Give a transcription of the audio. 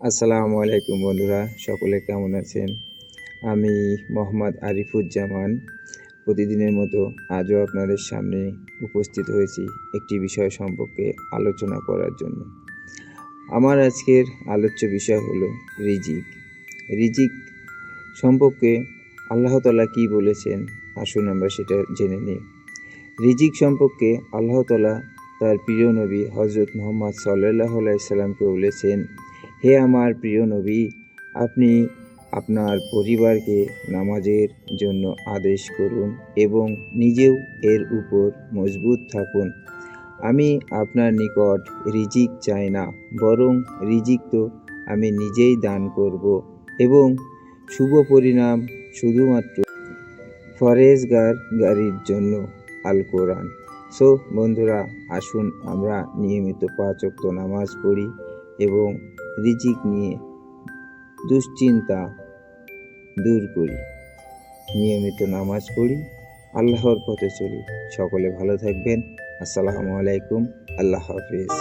আসসালামু আলাইকুম বন্ধুরা, সকলে কেমন আছেন? আমি মোহাম্মদ আরিফুজ্জামান প্রতিদিনের মতো আজও আপনাদের সামনে উপস্থিত হয়েছি একটি বিষয় সম্পর্কে আলোচনা করার জন্য। আমার আজকের আলোচ্য বিষয় হলো রিজিক। রিজিক সম্পর্কে আল্লাহ তাআলা কী বলেছেন, আসুন আমরা সেটা জেনে নিই। রিজিক সম্পর্কে আল্লাহ তাআলা তার প্রিয় নবী হযরত মুহাম্মদ সাল্লাল্লাহু আলাইহি সাল্লামকে বলেছেন, হে আমার প্রিয় নবী, আপনি আপনার পরিবারকে নামাজের জন্য আদেশ করুন এবং নিজেও এর উপর মজবুত থাকুন। আমি আপনার নিকট রিজিক চাই না, বরং রিজিক তো আমি নিজেই দান করব এবং শুভ পরিণাম শুধুমাত্র পরহেজগারীর জন্য। আল কোরআন। সো বন্ধুরা, আসুন আমরা নিয়মিত 5 ওয়াক্ত নামাজ পড়ি এবং রিজিক নিয়ে দুশ্চিন্তা দূর করি। নিয়মিত নামাজ পড়ি, আল্লাহর পথে চলি। সকলে ভালো থাকবেন। আসসালামু আলাইকুম। আল্লাহ হাফেজ।